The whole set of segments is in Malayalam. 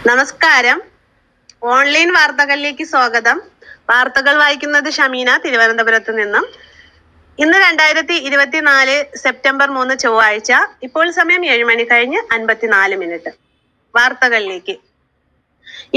നമസ്കാരം. ഓൺലൈൻ വാർത്തകളിലേക്ക് സ്വാഗതം. വാർത്തകൾ വായിക്കുന്നത് ഷമീന, തിരുവനന്തപുരത്ത് നിന്നും. ഇന്ന് 2024 സെപ്റ്റംബർ 3 ചൊവ്വാഴ്ച. ഇപ്പോൾ സമയം 7 മണി കഴിഞ്ഞ് 54 മിനിറ്റ്. വാർത്തകളിലേക്ക്.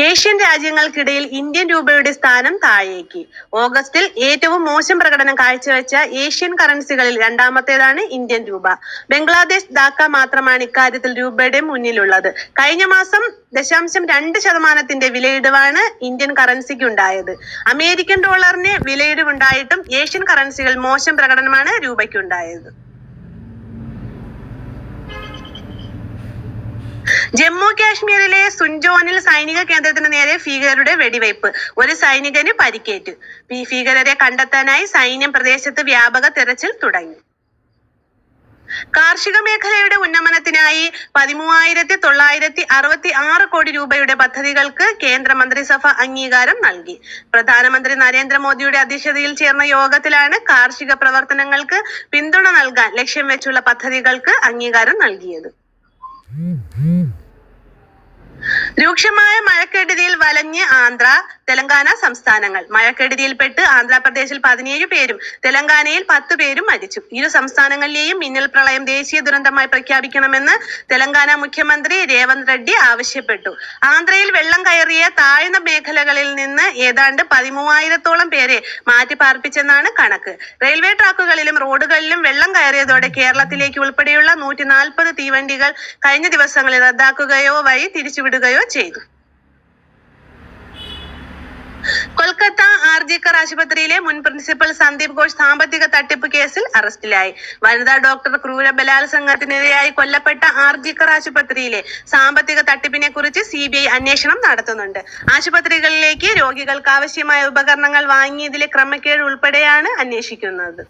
ഏഷ്യൻ രാജ്യങ്ങൾക്കിടയിൽ ഇന്ത്യൻ രൂപയുടെ സ്ഥാനം താഴേക്ക്. ഓഗസ്റ്റിൽ ഏറ്റവും മോശം പ്രകടനം കാഴ്ചവെച്ച ഏഷ്യൻ കറൻസികളിൽ രണ്ടാമത്തേതാണ് ഇന്ത്യൻ രൂപ. ബംഗ്ലാദേശ്, ധാക്ക മാത്രമാണ് ഇക്കാര്യത്തിൽ രൂപയുടെ മുന്നിലുള്ളത്. കഴിഞ്ഞ മാസം 0.2% വിലയിടിവാണ് ഇന്ത്യൻ കറൻസിക്ക് ഉണ്ടായത്. അമേരിക്കൻ ഡോളറിന് വിലയിടിവുണ്ടായിട്ടും ഏഷ്യൻ കറൻസികൾ മോശം പ്രകടനമാണ് രൂപയ്ക്കുണ്ടായത്. ജമ്മു കാശ്മീരിലെ സുൻജോനിൽ സൈനിക കേന്ദ്രത്തിന് നേരെ ഭീകരരുടെ വെടിവയ്പ്. ഒരു സൈനികന് പരിക്കേറ്റു. ഭീകരരെ കണ്ടെത്താനായി സൈന്യം പ്രദേശത്ത് വ്യാപക തെരച്ചിൽ തുടങ്ങി. കാർഷിക മേഖലയുടെ ഉന്നമനത്തിനായി 13,966 കോടി രൂപയുടെ പദ്ധതികൾക്ക് കേന്ദ്ര മന്ത്രിസഭ അംഗീകാരം നൽകി. പ്രധാനമന്ത്രി നരേന്ദ്രമോദിയുടെ അധ്യക്ഷതയിൽ ചേർന്ന യോഗത്തിലാണ് കാർഷിക പ്രവർത്തനങ്ങൾക്ക് പിന്തുണ നൽകാൻ ലക്ഷ്യം വെച്ചുള്ള പദ്ധതികൾക്ക് അംഗീകാരം നൽകിയത്. രൂക്ഷമായ മഴക്കെടുതിയിൽ വലഞ്ഞ് ആന്ധ്ര, തെലങ്കാന സംസ്ഥാനങ്ങൾ. മഴക്കെടുതിയിൽപ്പെട്ട് ആന്ധ്രാപ്രദേശിൽ 17 പേരും തെലങ്കാനയിൽ 10 പേരും മരിച്ചു. ഇരു സംസ്ഥാനങ്ങളിലെയും മിന്നൽ പ്രളയം ദേശീയ ദുരന്തമായി പ്രഖ്യാപിക്കണമെന്ന് തെലങ്കാന മുഖ്യമന്ത്രി രേവന്ത് റെഡ്ഡി ആവശ്യപ്പെട്ടു. ആന്ധ്രയിൽ വെള്ളം കയറിയ താഴ്ന്ന മേഖലകളിൽ നിന്ന് ഏതാണ്ട് 13,000-ഓളം പേരെ മാറ്റിപ്പാർപ്പിച്ചെന്നാണ് കണക്ക്. റെയിൽവേ ട്രാക്കുകളിലും റോഡുകളിലും വെള്ളം കയറിയതോടെ കേരളത്തിലേക്ക് ഉൾപ്പെടെയുള്ള 140 തീവണ്ടികൾ കഴിഞ്ഞ ദിവസങ്ങളിൽ റദ്ദാക്കുകയോ വഴി തിരിച്ചുവിടുകയോ ചെയ്തു. കൊൽക്കത്ത ആർജിക്കർ ആശുപത്രിയിലെ മുൻ പ്രിൻസിപ്പൽ സന്ദീപ് ഘോഷ് സാമ്പത്തിക തട്ടിപ്പ് കേസിൽ അറസ്റ്റിലായി. വനിതാ ഡോക്ടർ ക്രൂര ബലാത്സംഗത്തിനിരയായി കൊല്ലപ്പെട്ട ആർജിക്കർ ആശുപത്രിയിലെ സാമ്പത്തിക തട്ടിപ്പിനെ കുറിച്ച് CBI അന്വേഷണം നടത്തുന്നുണ്ട്. ആശുപത്രികളിലേക്ക് രോഗികൾക്ക് ആവശ്യമായ ഉപകരണങ്ങൾ വാങ്ങിയതിലെ ക്രമക്കേട് ഉൾപ്പെടെയാണ് അന്വേഷിക്കുന്നത്.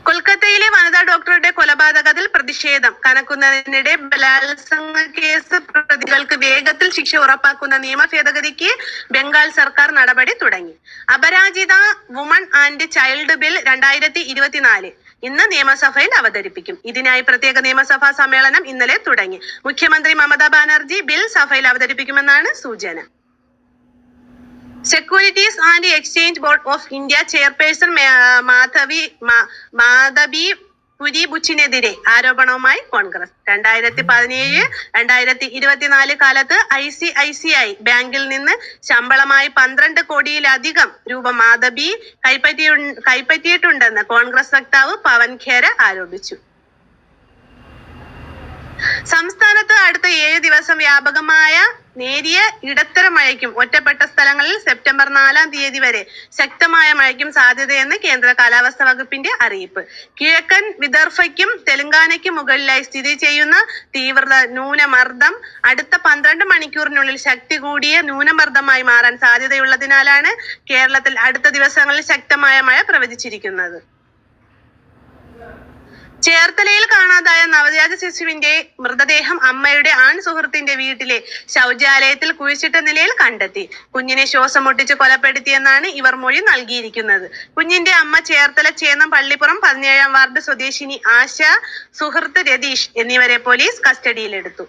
കൊൽക്കത്തയിലെ വനിതാ ഡോക്ടറുടെ കൊലപാതകത്തിൽ പ്രതിഷേധം കനക്കുന്നതിനിടെ ബലാത്സംഗ കേസ് പ്രതികൾക്ക് വേഗത്തിൽ ശിക്ഷ ഉറപ്പാക്കുന്ന നിയമ ഭേദഗതിക്ക് ബംഗാൾ സർക്കാർ നടപടി തുടങ്ങി. അപരാജിത വുമൺ ആൻഡ് ചൈൽഡ് ബിൽ 2024 ഇന്ന് നിയമസഭയിൽ അവതരിപ്പിക്കും. ഇതിനായി പ്രത്യേക നിയമസഭാ സമ്മേളനം ഇന്നലെ തുടങ്ങി. മുഖ്യമന്ത്രി മമതാ ബാനർജി ബിൽ സഭയിൽ അവതരിപ്പിക്കുമെന്നാണ് സൂചന. Securities and exchange board of India chairperson Madhabi പുരിബുച്ചിനെതിരെ ആരോപണവുമായി കോൺഗ്രസ്. 2017-2024 കാലത്ത് ICICI ബാങ്കിൽ നിന്ന് ശമ്പളമായി 12 കോടിയിലധികം രൂപ മാധവി കൈപ്പറ്റിയിട്ടുണ്ടെന്ന് കോൺഗ്രസ് വക്താവ് പവൻ ഖേര ആരോപിച്ചു. സംസ്ഥാനത്ത് അടുത്ത 7 ദിവസം വ്യാപകമായ നേരിയ ഇടത്തരം മഴയ്ക്കും ഒറ്റപ്പെട്ട സ്ഥലങ്ങളിൽ സെപ്റ്റംബർ 4 തീയതി വരെ ശക്തമായ മഴയ്ക്കും സാധ്യതയെന്ന് കേന്ദ്ര കാലാവസ്ഥാ വകുപ്പിന്റെ അറിയിപ്പ്. കിഴക്കൻ വിദർഭയ്ക്കും തെലങ്കാനയ്ക്കും മുകളിലായി സ്ഥിതി ചെയ്യുന്ന തീവ്ര ന്യൂനമർദ്ദം അടുത്ത 12 മണിക്കൂറിനുള്ളിൽ ശക്തി കൂടിയ ന്യൂനമർദ്ദമായി മാറാൻ സാധ്യതയുള്ളതിനാലാണ് കേരളത്തിൽ അടുത്ത ദിവസങ്ങളിൽ ശക്തമായ മഴ പ്രവചിച്ചിരിക്കുന്നത്. ചേർത്തലയിൽ കാണാതായ നവജാത ശിശുവിന്റെ മൃതദേഹം അമ്മയുടെ ആൺ സുഹൃത്തിന്റെ വീട്ടിലെ ശൗചാലയത്തിൽ കുഴിച്ചിട്ട നിലയിൽ കണ്ടെത്തി. കുഞ്ഞിനെ ശ്വാസം മുട്ടിച്ച് കൊലപ്പെടുത്തിയെന്നാണ് ഇവർ മൊഴി നൽകിയിരിക്കുന്നത്. കുഞ്ഞിന്റെ അമ്മ ചേർത്തല ചേന്നം പള്ളിപ്പുറം 17-ാം വാർഡ് സ്വദേശിനി ആശ, സുഹൃത്ത് രതീഷ് എന്നിവരെ പോലീസ് കസ്റ്റഡിയിലെടുത്തു.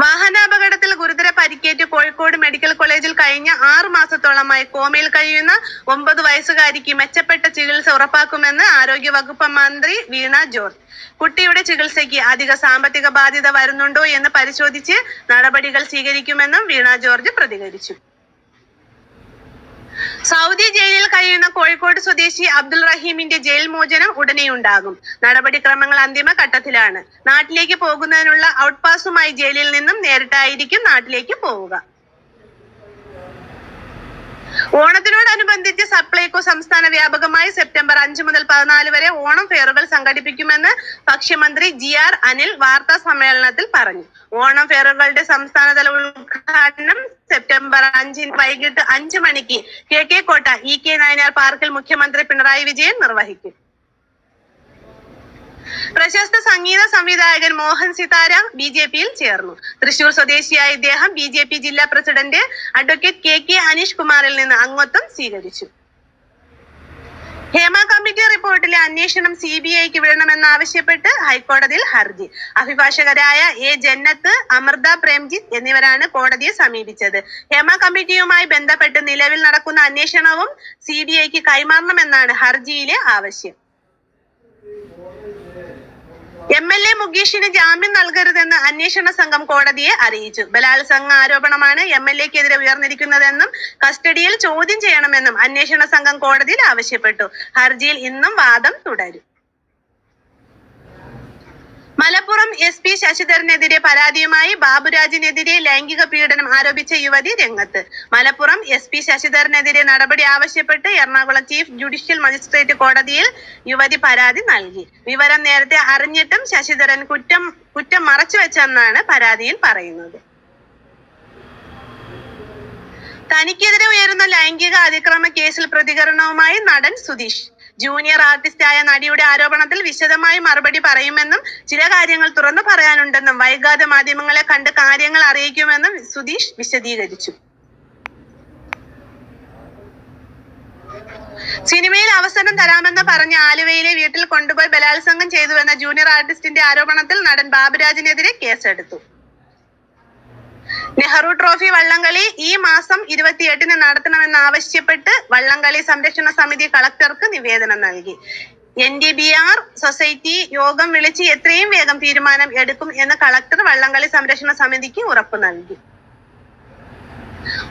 വാഹനാപകടത്തിൽ ഗുരുതര പരിക്കേറ്റ് കോഴിക്കോട് മെഡിക്കൽ കോളേജിൽ കഴിഞ്ഞ 6 മാസത്തോളമായി കോമയിൽ കഴിയുന്ന 9 വയസ്സുകാരിക്ക് മെച്ചപ്പെട്ട ചികിത്സ ഉറപ്പാക്കുമെന്ന് ആരോഗ്യ വകുപ്പ് മന്ത്രി വീണ ജോർജ്. കുട്ടിയുടെ ചികിത്സയ്ക്ക് അധിക സാമ്പത്തിക ബാധ്യത വരുന്നുണ്ടോ എന്ന് പരിശോധിച്ച് നടപടികൾ സ്വീകരിക്കുമെന്നും വീണ ജോർജ് പ്രതികരിച്ചു. സൗദി ജയിലിൽ കഴിയുന്ന കോഴിക്കോട് സ്വദേശി അബ്ദുൾ റഹീമിന്റെ ജയിൽ മോചനം ഉടനെയുണ്ടാകും. നടപടിക്രമങ്ങൾ അന്തിമ ഘട്ടത്തിലാണ്. നാട്ടിലേക്ക് പോകുന്നതിനുള്ള ഔട്ട് പാസുമായി ജയിലിൽ നിന്നും നേരിട്ടായിരിക്കും നാട്ടിലേക്ക് പോവുക. ഓണത്തിനോടനുബന്ധിച്ച് സപ്ലൈകോ സംസ്ഥാന വ്യാപകമായി സെപ്റ്റംബർ 5 മുതൽ 14 വരെ ഓണം ഫെയറുകൾ സംഘടിപ്പിക്കുമെന്ന് ഭക്ഷ്യമന്ത്രി GR അനിൽ വാർത്താ സമ്മേളനത്തിൽ പറഞ്ഞു. ഓണം ഫെയറുകളുടെ സംസ്ഥാനതല ഉദ്ഘാടനം സെപ്റ്റംബർ 5 വൈകിട്ട് 5 മണിക്ക് KK കോട്ട EK നായനാർ പാർക്കിൽ മുഖ്യമന്ത്രി പിണറായി വിജയൻ നിർവഹിക്കും. പ്രശസ്ത സംഗീത സംവിധായകൻ മോഹൻ സിതാര BJP-യിൽ ചേർന്നു. തൃശൂർ സ്വദേശിയായ ഇദ്ദേഹം BJP ജില്ലാ പ്രസിഡന്റ് അഡ്വക്കേറ്റ് KK അനീഷ് കുമാറിൽ നിന്ന് അംഗത്വം സ്വീകരിച്ചു. ഹേമ കമ്മിറ്റി റിപ്പോർട്ടിലെ അന്വേഷണം CBIക്ക് വിടണമെന്നാവശ്യപ്പെട്ട് ഹൈക്കോടതിയിൽ ഹർജി. അഭിഭാഷകരായ A. ജന്നത്ത്, അമൃത പ്രേംജിത്ത് എന്നിവരാണ് കോടതിയെ സമീപിച്ചത്. ഹേമ കമ്മിറ്റിയുമായി ബന്ധപ്പെട്ട് നിലവിൽ നടക്കുന്ന അന്വേഷണവും CBIക്ക് കൈമാറണമെന്നാണ് ഹർജിയിലെ ആവശ്യം. MLA മുകേഷിന് ജാമ്യം നൽകരുതെന്ന് അന്വേഷണ സംഘം കോടതിയെ അറിയിച്ചു. ബലാത്സംഗ ആരോപണമാണ് MLAക്കെതിരെ ഉയർന്നിരിക്കുന്നതെന്നും കസ്റ്റഡിയിൽ ചോദ്യം ചെയ്യണമെന്നും അന്വേഷണ സംഘം കോടതിയിൽ ആവശ്യപ്പെട്ടു. ഹർജിയിൽ ഇന്നും വാദം തുടരും. മലപ്പുറം SP ശശിധരനെതിരെ പരാതിയുമായി ബാബുരാജിനെതിരെ ലൈംഗിക പീഡനം ആരോപിച്ച യുവതി രംഗത്ത്. മലപ്പുറം SP ശശിധരനെതിരെ നടപടി ആവശ്യപ്പെട്ട് എറണാകുളം ചീഫ് ജുഡീഷ്യൽ മജിസ്ട്രേറ്റ് കോടതിയിൽ യുവതി പരാതി നൽകി. വിവരം നേരത്തെ അറിഞ്ഞിട്ടും ശശിധരൻ കുറ്റം മറച്ചുവെച്ചെന്നാണ് പരാതിയിൽ പറയുന്നത്. തനിക്കെതിരെ ഉയരുന്ന ലൈംഗിക അതിക്രമ കേസിൽ പ്രതികരണവുമായി നടൻ സുധീഷ്. ജൂനിയർ ആർട്ടിസ്റ്റായ നടിയുടെ ആരോപണത്തിൽ വിശദമായി മറുപടി പറയുമെന്നും ചില കാര്യങ്ങൾ തുറന്നു പറയാനുണ്ടെന്നും വൈകാതെ മാധ്യമങ്ങളെ കണ്ട് കാര്യങ്ങൾ അറിയിക്കുമെന്നും സുധീഷ് വിശദീകരിച്ചു. സിനിമയിൽ അവസരം തരാമെന്ന് പറഞ്ഞ് ആലുവയിലെ വീട്ടിൽ കൊണ്ടുപോയി ബലാത്സംഗം ചെയ്തുവെന്ന ജൂനിയർ ആർട്ടിസ്റ്റിന്റെ ആരോപണത്തിൽ നടൻ ബാബുരാജിനെതിരെ കേസെടുത്തു. നെഹ്റു ട്രോഫി വള്ളംകളി ഈ മാസം 28-ന് നടത്തണമെന്നാവശ്യപ്പെട്ട് വള്ളംകളി സംരക്ഷണ സമിതി കളക്ടർക്ക് നിവേദനം നൽകി. NDBR സൊസൈറ്റി യോഗം വിളിച്ച് എത്രയും വേഗം തീരുമാനം എടുക്കും എന്ന് കളക്ടർ വള്ളംകളി സംരക്ഷണ സമിതിക്ക് ഉറപ്പു നൽകി.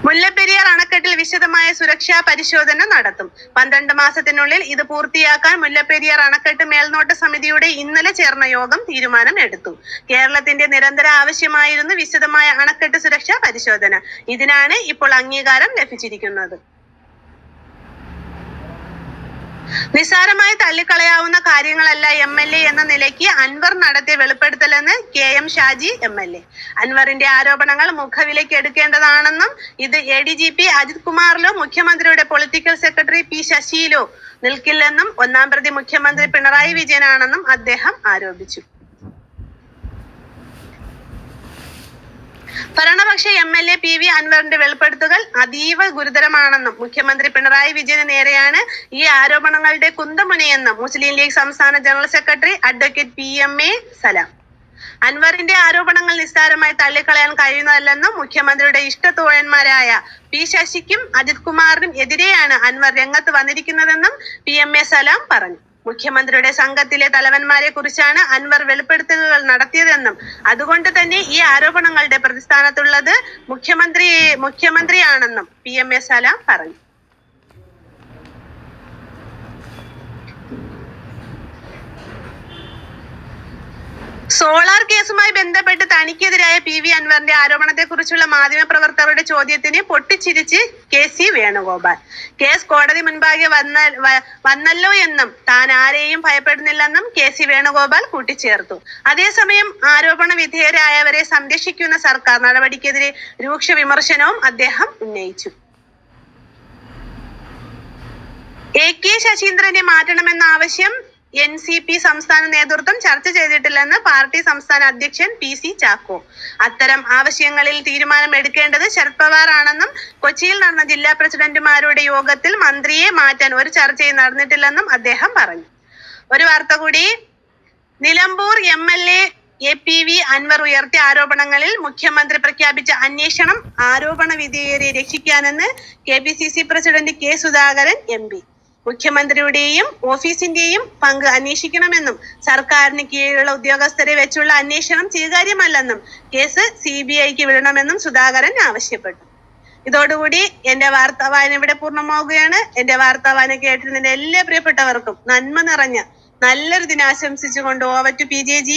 മുല്ലപ്പെരിയാർ അണക്കെട്ടിൽ വിശദമായ സുരക്ഷാ പരിശോധന നടത്തും. 12 മാസത്തിനുള്ളിൽ ഇത് പൂർത്തിയാക്കാൻ മുല്ലപ്പെരിയാർ അണക്കെട്ട് മേൽനോട്ട സമിതിയുടെ ഇന്നലെ ചേർന്ന യോഗം തീരുമാനം എടുത്തു. കേരളത്തിന്റെ നിരന്തര ആവശ്യമായിരുന്നു വിശദമായ അണക്കെട്ട് സുരക്ഷാ പരിശോധന. ഇതിനാണ് ഇപ്പോൾ അംഗീകാരം ലഭിച്ചിരിക്കുന്നത്. നിസ്സാരമായി തള്ളിക്കളയാവുന്ന കാര്യങ്ങളല്ല MLA എന്ന നിലയ്ക്ക് അൻവർ നടത്തിയ വെളിപ്പെടുത്തലെന്ന് KM ഷാജി MLA. അൻവറിന്റെ ആരോപണങ്ങൾ മുഖവിലേക്ക് എടുക്കേണ്ടതാണെന്നും ഇത് ADGP അജിത് കുമാറിലോ മുഖ്യമന്ത്രിയുടെ പൊളിറ്റിക്കൽ സെക്രട്ടറി P. ശശിയിലോ നിൽക്കില്ലെന്നും 1-ാം പ്രതി മുഖ്യമന്ത്രി പിണറായി വിജയനാണെന്നും അദ്ദേഹം ആരോപിച്ചു. ഭരണപക്ഷ MLA PV അൻവറിന്റെ വെളിപ്പെടുത്തലുകൾ അതീവ ഗുരുതരമാണെന്നും മുഖ്യമന്ത്രി പിണറായി വിജയന് നേരെയാണ് ഈ ആരോപണങ്ങളുടെ കുന്തമുനയെന്നും മുസ്ലിം ലീഗ് സംസ്ഥാന ജനറൽ സെക്രട്ടറി അഡ്വക്കേറ്റ് PMA സലാം. അൻവറിന്റെ ആരോപണങ്ങൾ നിസ്സാരമായി തള്ളിക്കളയാൻ കഴിയുന്നതല്ലെന്നും മുഖ്യമന്ത്രിയുടെ ഇഷ്ടത്തോഴന്മാരായ P. ശശിക്കും അജിത് കുമാറിനും എതിരെയാണ് അൻവർ രംഗത്ത് വന്നിരിക്കുന്നതെന്നും PMA സലാം പറഞ്ഞു. മുഖ്യമന്ത്രിയുടെ സംഘത്തിലെ തലവന്മാരെ കുറിച്ചാണ് അൻവർ വെളിപ്പെടുത്തലുകൾ നടത്തിയതെന്നും അതുകൊണ്ട് തന്നെ ഈ ആരോപണങ്ങളുടെ പ്രതിസ്ഥാനത്തുള്ളത് മുഖ്യമന്ത്രിയാണെന്നും PMA സലാം പറഞ്ഞു. സോളാർ കേസുമായി ബന്ധപ്പെട്ട് തനിക്കെതിരായ PV അൻവറിന്റെ ആരോപണത്തെക്കുറിച്ചുള്ള മാധ്യമപ്രവർത്തകരുടെ ചോദ്യത്തിന് പൊട്ടിച്ചിരിച്ച് KC വേണുഗോപാൽ. കേസ് കോടതി മുൻപാകെ വന്നല്ലോ എന്നും താൻ ആരെയും ഭയപ്പെടുന്നില്ലെന്നും KC വേണുഗോപാൽ കൂട്ടിച്ചേർത്തു. അതേസമയം ആരോപണ വിധേയരായവരെ സംരക്ഷിക്കുന്ന സർക്കാർ നടപടിക്കെതിരെ രൂക്ഷ വിമർശനവും അദ്ദേഹം ഉന്നയിച്ചു. AK ശശീന്ദ്രനെ മാറ്റണമെന്ന ആവശ്യം NCP സംസ്ഥാന നേതൃത്വം ചർച്ച ചെയ്തിട്ടില്ലെന്ന് പാർട്ടി സംസ്ഥാന അധ്യക്ഷൻ PC ചാക്കോ. അത്തരം ആവശ്യങ്ങളിൽ തീരുമാനം എടുക്കേണ്ടത് ശരത് പവാർ ആണെന്നും കൊച്ചിയിൽ നടന്ന ജില്ലാ പ്രസിഡന്റുമാരുടെ യോഗത്തിൽ മന്ത്രിയെ മാറ്റാൻ ഒരു ചർച്ചയും നടന്നിട്ടില്ലെന്നും അദ്ദേഹം പറഞ്ഞു. ഒരു വാർത്ത കൂടി. നിലമ്പൂർ MLA APV അൻവർ ഉയർത്തിയ ആരോപണങ്ങളിൽ മുഖ്യമന്ത്രി പ്രഖ്യാപിച്ച അന്വേഷണം ആരോപണ വിധേയരെ രക്ഷിക്കാനെന്ന് KPCC president K. Sudhakaran MP. മുഖ്യമന്ത്രിയുടെയും ഓഫീസിന്റെയും പങ്ക് അന്വേഷിക്കണമെന്നും സർക്കാരിന് കീഴിലുള്ള ഉദ്യോഗസ്ഥരെ വെച്ചുള്ള അന്വേഷണം സ്വീകാര്യമല്ലെന്നും കേസ് CBIക്ക് വിടണമെന്നും സുധാകരൻ ആവശ്യപ്പെട്ടു. ഇതോടുകൂടി എന്റെ വാർത്താവായന ഇവിടെ പൂർണ്ണമാവുകയാണ്. എന്റെ വാർത്താവായന കേട്ടിരുന്ന എല്ലാ പ്രിയപ്പെട്ടവർക്കും നന്മ നിറഞ്ഞ നല്ലൊരു ദിനം ആശംസിച്ചുകൊണ്ട് ഓവർ ടു PJG.